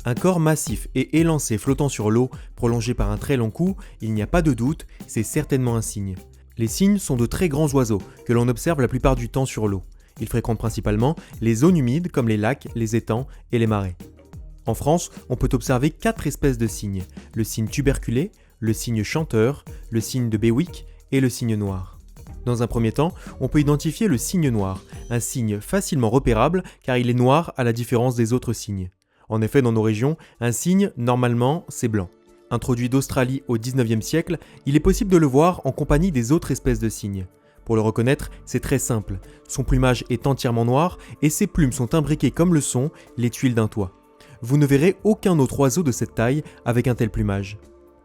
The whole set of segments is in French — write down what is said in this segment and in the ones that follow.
Un corps massif et élancé flottant sur l'eau, prolongé par un très long cou, il n'y a pas de doute, c'est certainement un cygne. Les cygnes sont de très grands oiseaux que l'on observe la plupart du temps sur l'eau. Ils fréquentent principalement les zones humides comme les lacs, les étangs et les marais. En France, on peut observer 4 espèces de cygnes, le cygne tuberculé, le cygne chanteur, le cygne de Bewick et le cygne noir. Dans un premier temps, on peut identifier le cygne noir, un cygne facilement repérable car il est noir à la différence des autres cygnes. En effet, dans nos régions, un cygne, normalement, c'est blanc. Introduit d'Australie au 19e siècle, il est possible de le voir en compagnie des autres espèces de cygnes. Pour le reconnaître, c'est très simple. Son plumage est entièrement noir et ses plumes sont imbriquées comme le sont les tuiles d'un toit. Vous ne verrez aucun autre oiseau de cette taille avec un tel plumage.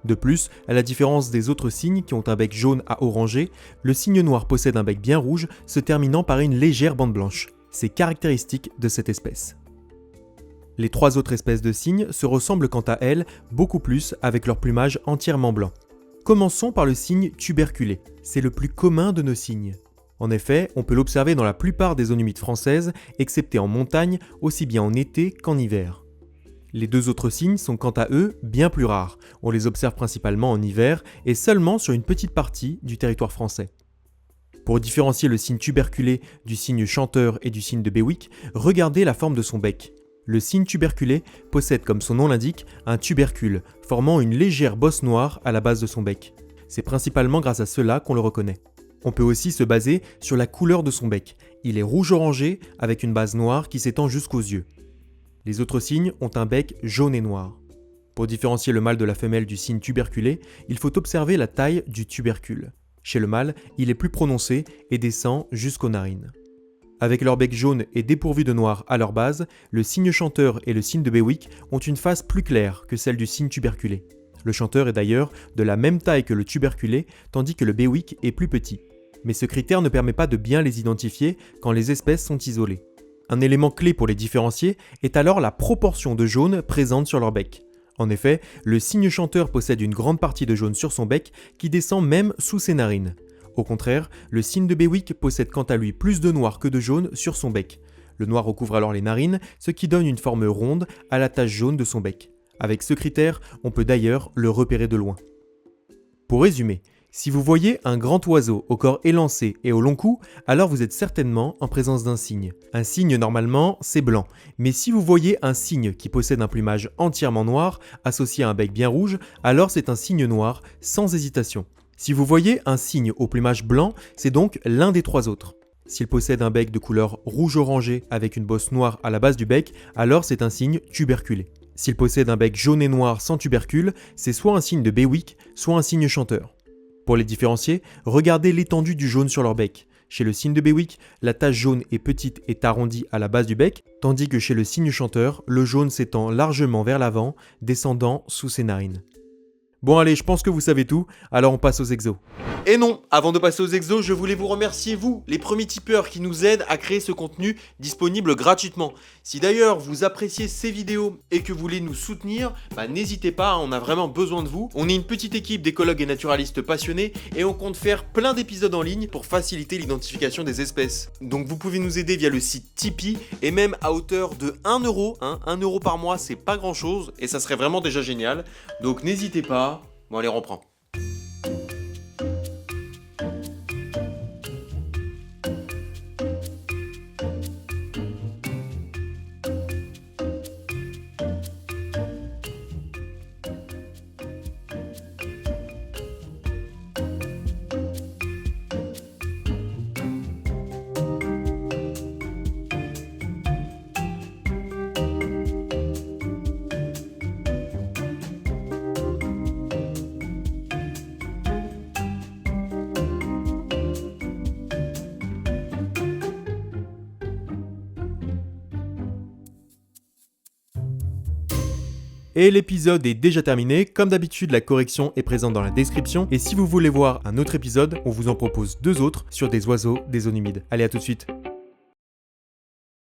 De plus, à la différence des autres cygnes qui ont un bec jaune à orangé, le cygne noir possède un bec bien rouge se terminant par une légère bande blanche. C'est caractéristique de cette espèce. Les 3 autres espèces de cygnes se ressemblent quant à elles beaucoup plus avec leur plumage entièrement blanc. Commençons par le cygne tuberculé, c'est le plus commun de nos cygnes. En effet, on peut l'observer dans la plupart des zones humides françaises, excepté en montagne, aussi bien en été qu'en hiver. Les 2 autres cygnes sont quant à eux bien plus rares, on les observe principalement en hiver et seulement sur une petite partie du territoire français. Pour différencier le cygne tuberculé du cygne chanteur et du cygne de Bewick, regardez la forme de son bec. Le cygne tuberculé possède, comme son nom l'indique, un tubercule, formant une légère bosse noire à la base de son bec. C'est principalement grâce à cela qu'on le reconnaît. On peut aussi se baser sur la couleur de son bec. Il est rouge-orangé avec une base noire qui s'étend jusqu'aux yeux. Les autres cygnes ont un bec jaune et noir. Pour différencier le mâle de la femelle du cygne tuberculé, il faut observer la taille du tubercule. Chez le mâle, il est plus prononcé et descend jusqu'aux narines. Avec leur bec jaune et dépourvu de noir à leur base, le cygne chanteur et le cygne de Bewick ont une face plus claire que celle du cygne tuberculé. Le chanteur est d'ailleurs de la même taille que le tuberculé, tandis que le Bewick est plus petit. Mais ce critère ne permet pas de bien les identifier quand les espèces sont isolées. Un élément clé pour les différencier est alors la proportion de jaune présente sur leur bec. En effet, le cygne chanteur possède une grande partie de jaune sur son bec qui descend même sous ses narines. Au contraire, le cygne de Bewick possède quant à lui plus de noir que de jaune sur son bec. Le noir recouvre alors les narines, ce qui donne une forme ronde à la tache jaune de son bec. Avec ce critère, on peut d'ailleurs le repérer de loin. Pour résumer, si vous voyez un grand oiseau au corps élancé et au long cou, alors vous êtes certainement en présence d'un cygne. Un cygne normalement, c'est blanc, mais si vous voyez un cygne qui possède un plumage entièrement noir, associé à un bec bien rouge, alors c'est un cygne noir, sans hésitation. Si vous voyez un cygne au plumage blanc, c'est donc l'un des 3 autres. S'il possède un bec de couleur rouge-orangé avec une bosse noire à la base du bec, alors c'est un cygne tuberculé. S'il possède un bec jaune et noir sans tubercule, c'est soit un cygne de Bewick, soit un cygne chanteur. Pour les différencier, regardez l'étendue du jaune sur leur bec. Chez le cygne de Bewick, la tache jaune est petite et arrondie à la base du bec, tandis que chez le cygne chanteur, le jaune s'étend largement vers l'avant, descendant sous ses narines. Bon allez, je pense que vous savez tout, alors on passe aux exos. Et non, avant de passer aux exos, je voulais vous remercier, vous, les premiers tipeurs qui nous aident à créer ce contenu disponible gratuitement. Si d'ailleurs vous appréciez ces vidéos et que vous voulez nous soutenir, n'hésitez pas, on a vraiment besoin de vous. On est une petite équipe d'écologues et naturalistes passionnés et on compte faire plein d'épisodes en ligne pour faciliter l'identification des espèces. Donc vous pouvez nous aider via le site Tipeee et même à hauteur de 1 euro. 1 euro par mois, c'est pas grand chose et ça serait vraiment déjà génial. Donc n'hésitez pas. Bon allez, on reprend. Et l'épisode est déjà terminé, comme d'habitude la correction est présente dans la description, et si vous voulez voir un autre épisode, on vous en propose 2 autres sur des oiseaux des zones humides. Allez, à tout de suite.